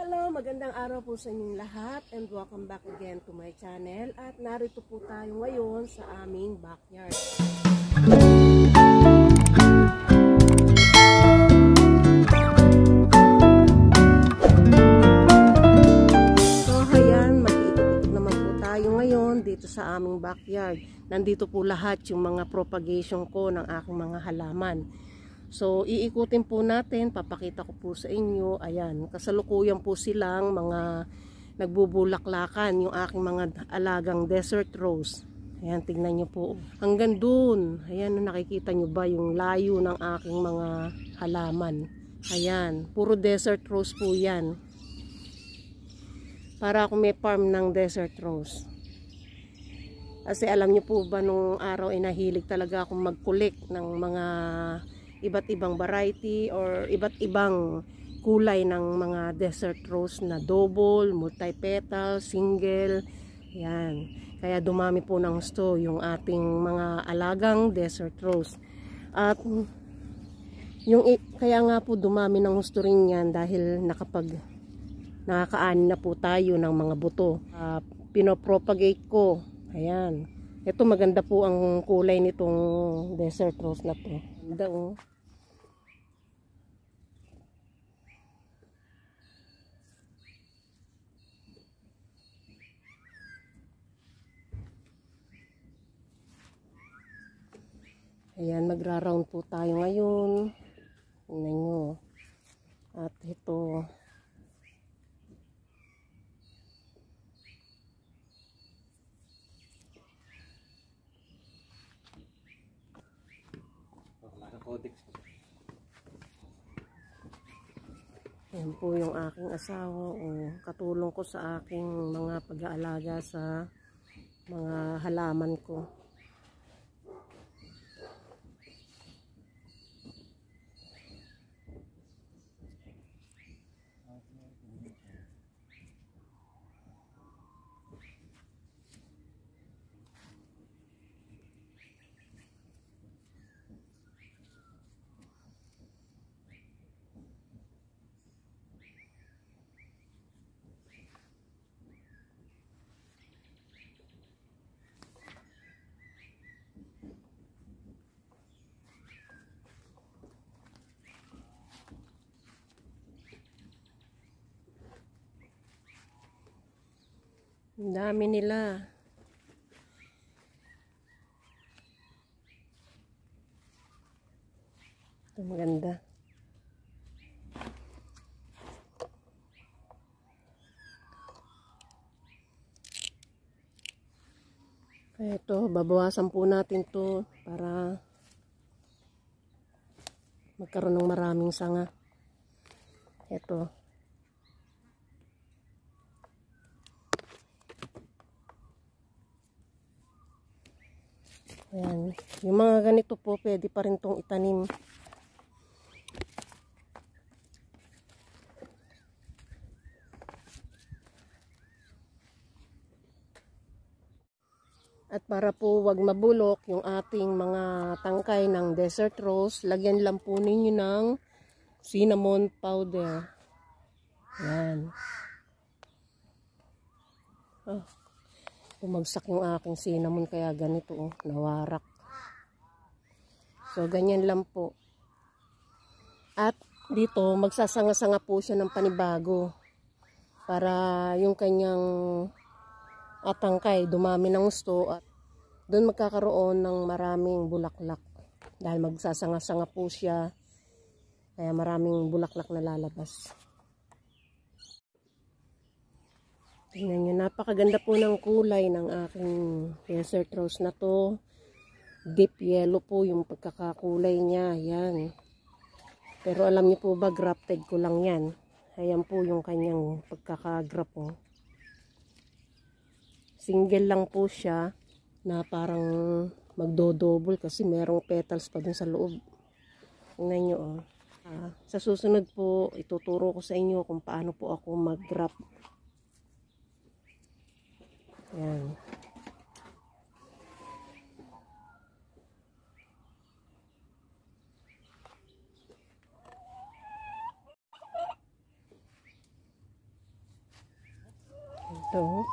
Hello, magandang araw po sa inyong lahat and welcome back again to my channel. At narito po tayo ngayon sa aming backyard. So ayan, mag-iikot-ikot naman po tayo ngayon dito sa aming backyard. Nandito po lahat yung mga propagation ko ng aking mga halaman. So, iikutin po natin, papakita ko po sa inyo, ayan, kasalukuyan po silang mga nagbubulaklakan, yung aking mga alagang desert rose. Ayan, tingnan nyo po. Hanggang dun, ayan, nakikita nyo ba yung layo ng aking mga halaman. Ayan, puro desert rose po yan. Para ako may farm ng desert rose. Kasi alam nyo po ba, nung araw ay nahilig talaga akong mag-collect ng mga iba't ibang variety or iba't ibang kulay ng mga desert rose na double, multi-petal, single. Yan. Kaya dumami po ng gusto yung ating mga alagang desert rose. At kaya nga po dumami ng gusto rin yan dahil nakakaani na po tayo ng mga buto. Pinopropagate ko. Ayan. Ito maganda po ang kulay nitong desert rose na to. Ganda oh. Ayan, magra-round po tayo ngayon. Tingnan nyo. At ito. Ayan po yung aking asawa. Katulong ko sa aking mga pag-aalaga sa mga halaman ko. Ang dami nila. Ito maganda. Kaya ito, babawasan po natin to para magkaroon ng maraming sanga. Ito. Ayan. Yung mga ganito po, pwede pa rin itong itanim. At para po wag mabulok yung ating mga tangkay ng desert rose, lagyan lang po ninyo ng cinnamon powder. Ayan. Oh. Bumagsak yung aking cinnamon kaya ganito oh, nawarak. So ganyan lang po. At dito magsasanga-sanga po siya ng panibago para yung kanyang atangkay dumami ng gusto at doon magkakaroon ng maraming bulaklak dahil magsasanga-sanga po siya kaya maraming bulaklak na lalabas. Tingnan nyo, napakaganda po ng kulay ng aking desert rose na to. Deep yellow po yung pagkakakulay niya. Yan. Pero alam niyo po ba, grafted ko lang yan. Ayan po yung kanyang pagkakagrap po. Single lang po siya na parang magdo-double kasi merong petals pa dun sa loob. Tingnan nyo oh. Sa susunod po, ituturo ko sa inyo kung paano po ako mag-graft. Yan. Ito.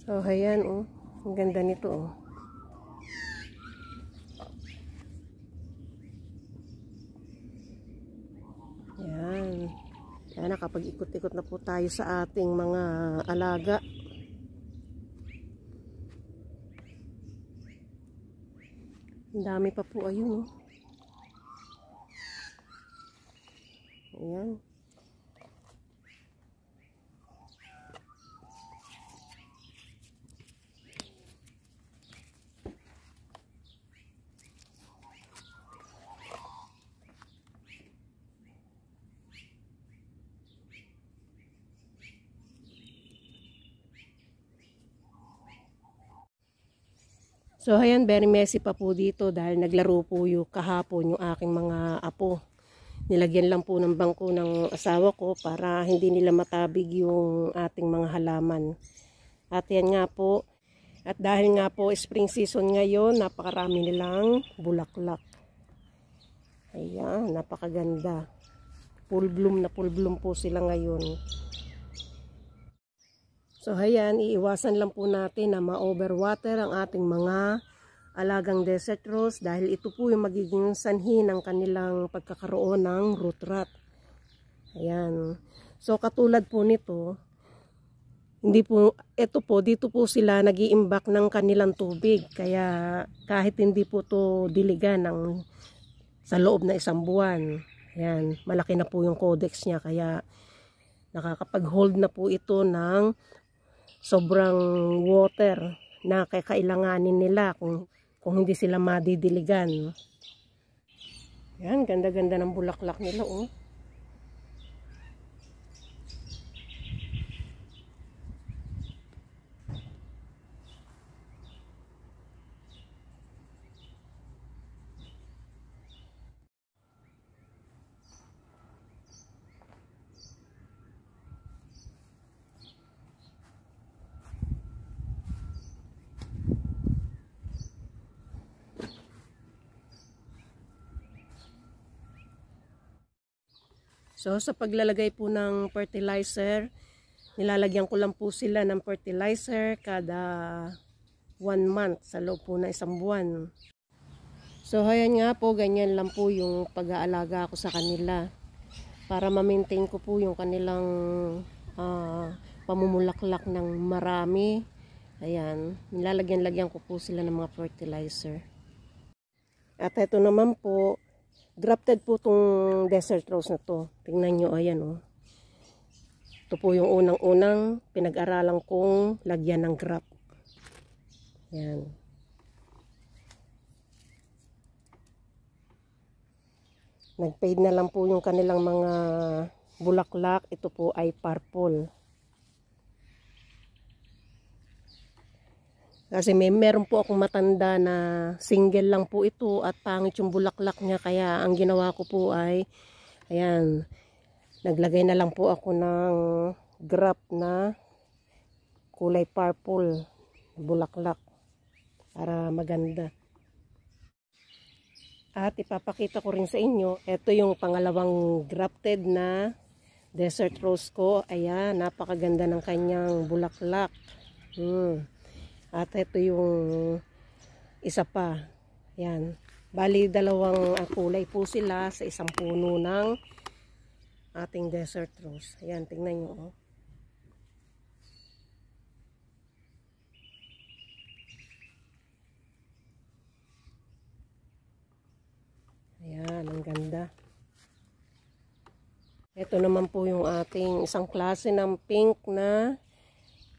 So, ayan, oh. Ang ganda nito, oh. Ayan. Ayan, nakapag-ikot-ikot na po tayo sa ating mga alaga. Ang dami pa po, ayun, oh. Ayan. So, ayan, very messy pa po dito dahil naglaro po yung kahapon yung aking mga apo. Nilagyan lang po ng bangko ng asawa ko para hindi nila matabig yung ating mga halaman. At yan nga po, at dahil nga po spring season ngayon, napakarami nilang bulaklak. Ayan, napakaganda. Full bloom na full bloom po sila ngayon. So ayan, iiwasan lang po natin na ma-overwater ang ating mga alagang desert rose dahil ito po yung magiging sanhi ng kanilang pagkakaroon ng root rot. Ayan. So katulad po nito, hindi po, ito po, dito po sila nag-iimbak ng kanilang tubig. Kaya kahit hindi po to diligan sa loob na isang buwan, ayan, malaki na po yung codex niya. Kaya nakakapag-hold na po ito ng sobrang water na kakailanganin nila kung hindi sila madidiligan. Yan, ganda-ganda ng bulaklak nila, oh. So, sa paglalagay po ng fertilizer, nilalagyan ko lang po sila ng fertilizer kada 1 month sa loob po na isang buwan. So, ayan nga po, ganyan lang po yung pag-aalaga ko sa kanila. Para ma-maintain ko po yung kanilang pamumulaklak ng marami. Ayan, nilalagyan-lagyan ko po sila ng mga fertilizer. At ito naman po, grafted po itong desert rose na to. Tingnan nyo, ayan, oh. Ito po yung unang-unang pinag-aralan kong lagyan ng graft. Ayan. Nag-fade na lang po yung kanilang mga bulaklak. Ito po ay purple. Kasi meron po akong matanda na single lang po ito at pangit yung bulaklak niya. Kaya ang ginawa ko po ay, ayan, naglagay na lang po ako ng graft na kulay purple bulaklak para maganda. At ipapakita ko rin sa inyo, ito yung pangalawang grafted na desert rose ko. Ayan, napakaganda ng kanyang bulaklak. At ito yung isa pa. Ayan. Bali, dalawang kulay po sila sa isang puno ng ating desert rose. Ayan, tingnan nyo, oh. Ayan, ang ganda. Ito naman po yung ating isang klase ng pink na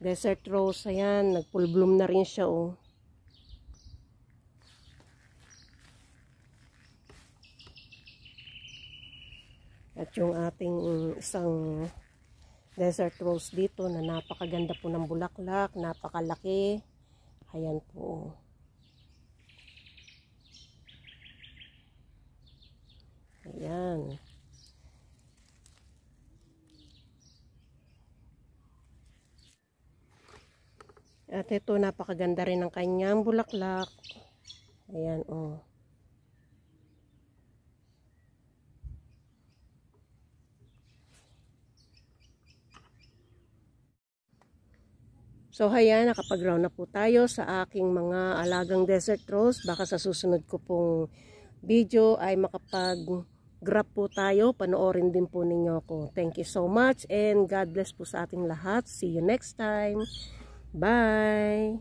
desert rose. Ayan, nag-full bloom na rin siya, oh. At yung ating isang desert rose dito na napakaganda po ng bulaklak, napakalaki. Ayan po. Ayan. At ito, napakaganda rin ng kanyang bulaklak. Ayan, oh. So, ayan, nakapag-round na po tayo sa aking mga alagang desert rose. Baka sa susunod ko pong video ay makapag-grab po tayo. Panoorin din po ninyo ako. Thank you so much and God bless po sa ating lahat. See you next time. Bye!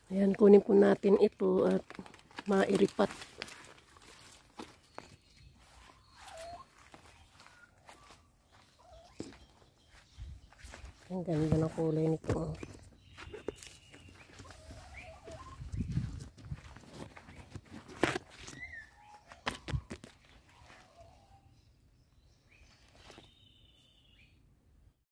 Ayan, kunin po natin ito at mairipat. Ang ganda ng kulay nito.